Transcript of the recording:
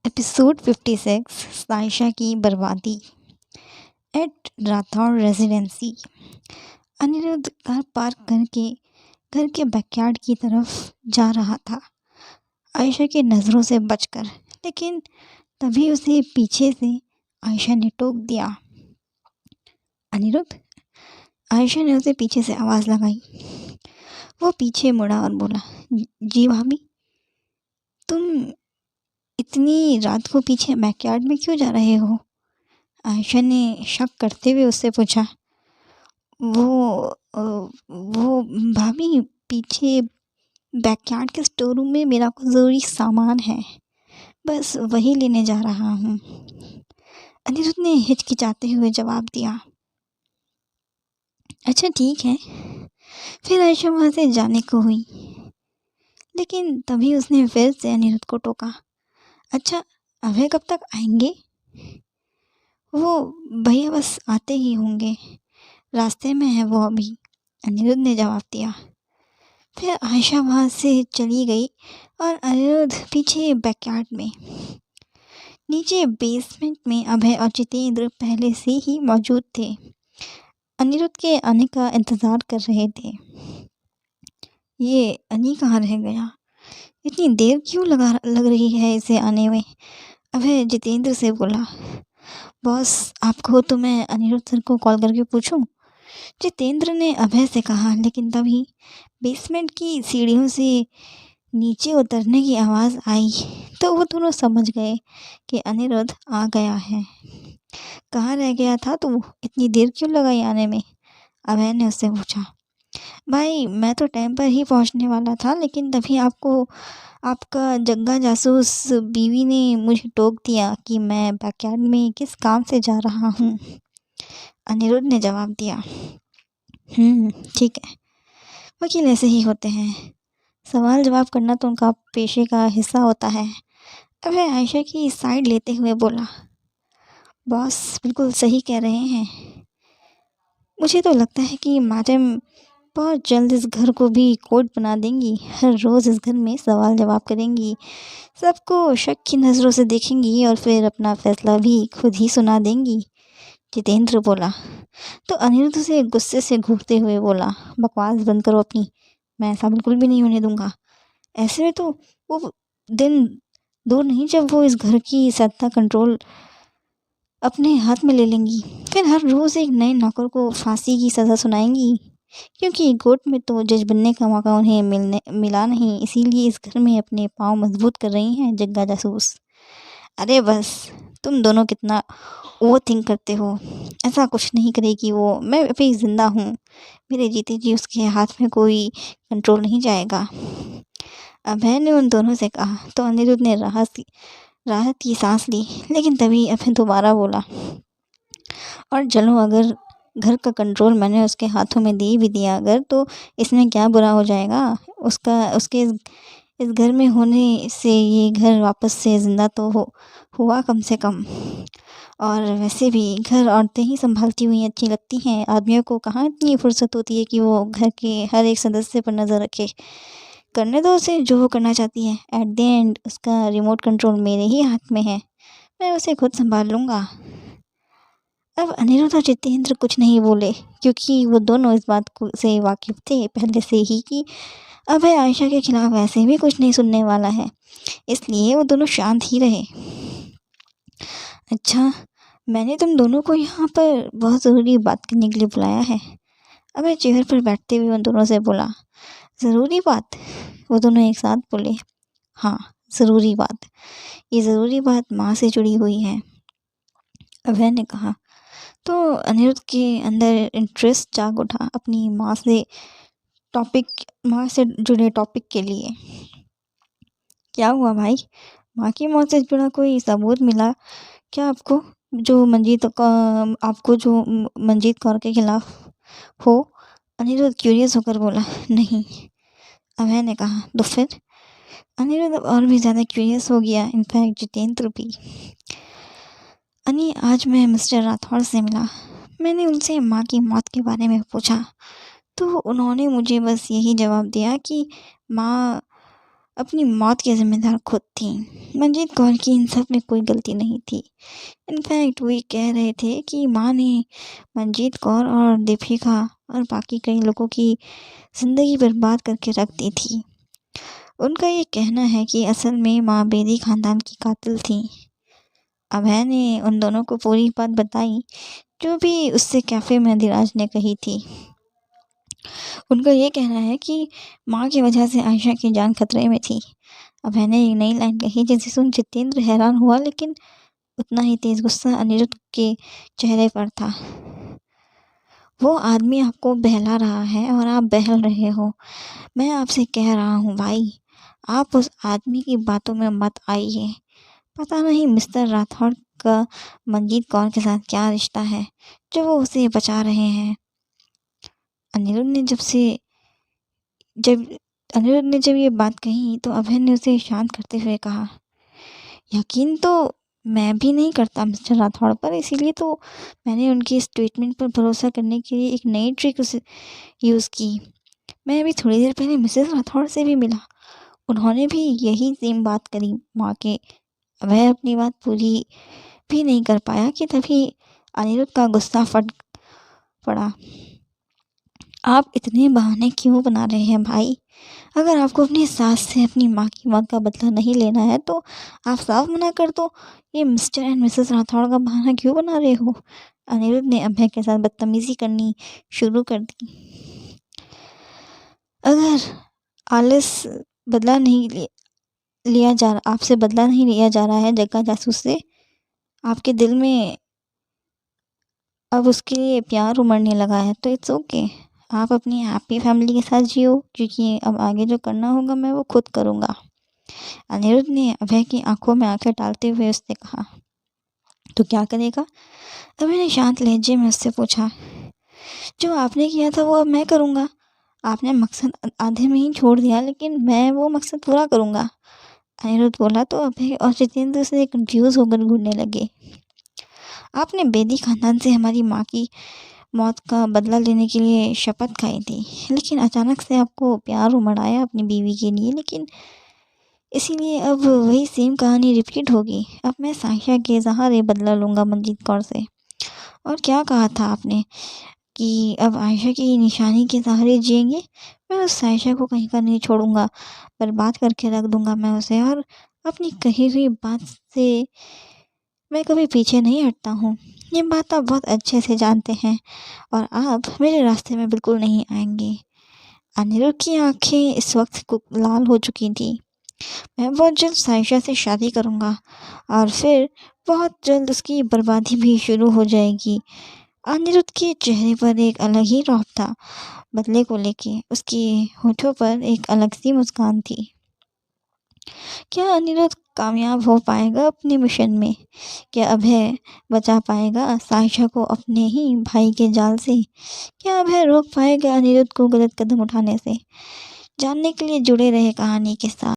Episode 56 Saisha की बर्बादी at Rathore residency. Aniruddh car park करके घर के बैकयार्ड की तरफ जा रहा था, आयशा की नज़रों से बचकर। लेकिन तभी उसे पीछे से आयशा ने टोक दिया। अनिरुद्ध, आयशा ने उसे पीछे से आवाज़ लगाई। वो पीछे मुड़ा और बोला, जी भाभी, तुम इतनी रात को पीछे बैकयार्ड में क्यों जा रहे हो? आयशा ने शक करते हुए उससे पूछा। वो भाभी, पीछे बैकयार्ड के स्टोर रूम में मेरा कुछ ज़रूरी सामान है, बस वही लेने जा रहा हूँ। अनिरुद्ध ने हिचकिचाते हुए जवाब दिया। अच्छा ठीक है। फिर आयशा वहाँ से जाने को हुई, लेकिन तभी उसने फिर से अनिरुद्ध को टोका। अच्छा, अभय कब तक आएंगे? वो भैया बस आते ही होंगे, रास्ते में है वो अभी, अनिरुद्ध ने जवाब दिया। फिर आयशा वहाँ से चली गई और अनिरुद्ध पीछे बैकयार्ड में। नीचे बेसमेंट में अभय और जितेंद्र पहले से ही मौजूद थे, अनिरुद्ध के आने का इंतज़ार कर रहे थे। ये अनी कहाँ रह गया? इतनी देर क्यों लग रही है इसे आने में? अभय जितेंद्र से बोला। बॉस, आपको तो मैं अनिरुद्ध सर को कॉल करके पूछूं? जितेंद्र ने अभय से कहा, लेकिन तभी बेसमेंट की सीढ़ियों से नीचे उतरने की आवाज़ आई तो वो दोनों समझ गए कि अनिरुद्ध आ गया है। कहाँ रह गया था तू? इतनी देर क्यों लगाई आने में? अभय ने उससे पूछा। भाई, मैं तो टाइम पर ही पहुंचने वाला था, लेकिन तभी आपका जग्गा जासूस बीवी ने मुझे टोक दिया कि मैं बैकयार्ड में किस काम से जा रहा हूँ, अनिरुद्ध ने जवाब दिया। ठीक है, वकील ऐसे ही होते हैं, सवाल जवाब करना तो उनका पेशे का हिस्सा होता है। अभय आयशा की साइड लेते हुए बोला। बॉस बिल्कुल सही कह रहे हैं। मुझे तो लगता है कि मैडम बहुत जल्द इस घर को भी कोर्ट बना देंगी। हर रोज़ इस घर में सवाल जवाब करेंगी, सबको शक की नज़रों से देखेंगी और फिर अपना फैसला भी खुद ही सुना देंगी, जितेंद्र बोला। तो अनिरुद्ध से गुस्से से घूरते हुए बोला, बकवास बंद करो अपनी, मैं ऐसा बिल्कुल भी नहीं होने दूंगा। ऐसे में तो वो दिन दूर नहीं जब वो इस घर की सत्ता कंट्रोल अपने हाथ में ले लेंगी, फिर हर रोज़ एक नए नौकर को फांसी की सज़ा सुनाएंगी, क्योंकि कोर्ट में तो जज बनने का मौका उन्हें मिला नहीं, इसीलिए इस घर में अपने पाँव मजबूत कर रही हैं जग्गा जासूस। अरे बस, तुम दोनों कितना ओवर थिंक करते हो। ऐसा कुछ नहीं करेगी वो, मैं अभी ज़िंदा हूँ, मेरे जीते जी उसके हाथ में कोई कंट्रोल नहीं जाएगा, अभय ने उन दोनों से कहा। तो अनिरुद्ध ने राहत की सांस ली, लेकिन तभी अभय दोबारा बोला, और चलो, अगर घर का कंट्रोल मैंने उसके हाथों में दे भी दिया अगर, तो इसमें क्या बुरा हो जाएगा? उसके इस घर में होने से ये घर वापस से ज़िंदा तो हुआ कम से कम। और वैसे भी घर औरतें ही संभालती हुई अच्छी लगती हैं, आदमियों को कहाँ इतनी फुर्सत होती है कि वो घर के हर एक सदस्य पर नज़र रखे। करने दो उसे जो वो करना चाहती है, एट द एंड उसका रिमोट कंट्रोल मेरे ही हाथ में है, मैं उसे खुद संभाल लूँगा। अब अनिरुद्ध और जितेंद्र कुछ नहीं बोले, क्योंकि वो दोनों इस बात को से वाकिफ़ थे पहले से ही कि अभय आयशा के खिलाफ वैसे भी कुछ नहीं सुनने वाला है, इसलिए वो दोनों शांत ही रहे। अच्छा, मैंने तुम दोनों को यहाँ पर बहुत ज़रूरी बात करने के लिए बुलाया है, अभय चेयर पर बैठते हुए उन दोनों से बोला। ज़रूरी बात? वो दोनों एक साथ बोले। हाँ, ज़रूरी बात। ये ज़रूरी बात माँ से जुड़ी हुई है, अभय ने कहा। तो अनिरुद्ध के अंदर इंटरेस्ट जाग उठा अपनी माँ से जुड़े टॉपिक के लिए। क्या हुआ भाई, माँ की मौत से जुड़ा कोई सबूत मिला क्या आपको, जो मंजीत कौर के खिलाफ हो? अनिरुद्ध क्यूरियस होकर बोला। नहीं, अभय ने कहा। तो फिर? अनिरुद्ध और भी ज़्यादा क्यूरियस हो गया, इनफैक्ट जितेंद्र भी। आज मैं मिस्टर राठौर से मिला, मैंने उनसे माँ की मौत के बारे में पूछा, तो उन्होंने मुझे बस यही जवाब दिया कि माँ अपनी मौत की ज़िम्मेदार खुद थी। मंजीत कौर की इन सब में कोई गलती नहीं थी। इनफैक्ट वो ये कह रहे थे कि माँ ने मंजीत कौर और दीपिका और बाकी कई लोगों की ज़िंदगी बर्बाद करके रख दी थी। उनका ये कहना है कि असल में माँ बेदी खानदान की कातिल थी। अभय ने उन दोनों को पूरी बात बताई, जो भी उससे कैफ़े में अधिराज ने कही थी। उनका ये कहना है कि माँ की वजह से आयशा की जान खतरे में थी। अभय ने एक नई लाइन कही जिसे सुन जितेंद्र हैरान हुआ, लेकिन उतना ही तेज गुस्सा अनिरुद्ध के चेहरे पर था। वो आदमी आपको बहला रहा है और आप बहल रहे हो। मैं आपसे कह रहा हूँ भाई, आप उस आदमी की बातों में मत आइए। पता नहीं मिस्टर राठौड़ का मंजीत कौर के साथ क्या रिश्ता है जो वो उसे बचा रहे हैं। अनिरुद्ध ने जब अनिरुद्ध ने जब ये बात कही तो अभय ने उसे शांत करते हुए कहा, यकीन तो मैं भी नहीं करता मिस्टर राठौड़ पर, इसीलिए तो मैंने उनकी स्टेटमेंट पर भरोसा करने के लिए एक नई ट्रिक उसे यूज़ की। मैं अभी थोड़ी देर पहले मिसेस राठौड़ से भी मिला, उन्होंने भी यही सेम बात करी माँ के। अभय अपनी बात पूरी भी नहीं कर पाया कि तभी अनिरुद्ध का गुस्सा फट पड़ा। आप इतने बहाने क्यों बना रहे हैं भाई? अगर आपको अपनी सास से अपनी माँ की मौत का बदला नहीं लेना है तो आप साफ मना कर दो। ये मिस्टर एंड मिसेस राठौड़ का बहाना क्यों बना रहे हो? अनिरुद्ध ने अभय के साथ बदतमीजी करनी शुरू कर दी। अगर आलस बदला नहीं लिया जा रहा आपसे बदला नहीं लिया जा रहा है जग्गा जासूस से, आपके दिल में अब उसके लिए प्यार उमड़ने लगा है तो इट्स ओके। आप अपनी हैप्पी फैमिली के साथ जियो, क्योंकि अब आगे जो करना होगा मैं वो खुद करूँगा। अनिरुद्ध ने अभय की आंखों में आंखें डालते हुए उससे कहा, तो क्या करेगा? अभय ने शांत लहजे में उससे पूछा, जो आपने किया था वो अब मैं करूँगा। आपने मकसद आधे में ही छोड़ दिया, लेकिन मैं वो मकसद पूरा करूँगा। अनिरुद्ध बोला तो अभय और जितेंद्र से कंफ्यूज होकर घूरने लगे। आपने बेदी खानदान से हमारी माँ की मौत का बदला लेने के लिए शपथ खाई थी, लेकिन अचानक से आपको प्यार उमड़ आया अपनी बीवी के लिए, लेकिन इसीलिए अब वही सेम कहानी रिपीट होगी। अब मैं साहिशा के सहारे बदला लूँगा मंजीत कौर से। और क्या कहा था आपने कि अब आयशा की निशानी के सहारे जिएंगे? मैं उस साहिशा को कहीं का नहीं छोड़ूंगा, बर्बाद करके रख दूंगा मैं उसे, और अपनी कही हुई बात से मैं कभी पीछे नहीं हटता हूँ। ये बात आप बहुत अच्छे से जानते हैं और आप मेरे रास्ते में बिल्कुल नहीं आएंगे। अनिरुद्ध की आंखें इस वक्त लाल हो चुकी थी। मैं बहुत जल्द साइशा से शादी करूँगा और फिर बहुत जल्द उसकी बर्बादी भी शुरू हो जाएगी। अनिरुद्ध के चेहरे पर एक अलग ही रौब था। बदले को लेके उसके होठों पर एक अलग सी मुस्कान थी। क्या अनिरुद्ध कामयाब हो पाएगा अपने मिशन में? क्या अभय बचा पाएगा साइशा को अपने ही भाई के जाल से? क्या अभय रोक पाएगा अनिरुद्ध को गलत कदम उठाने से? जानने के लिए जुड़े रहे कहानी के साथ।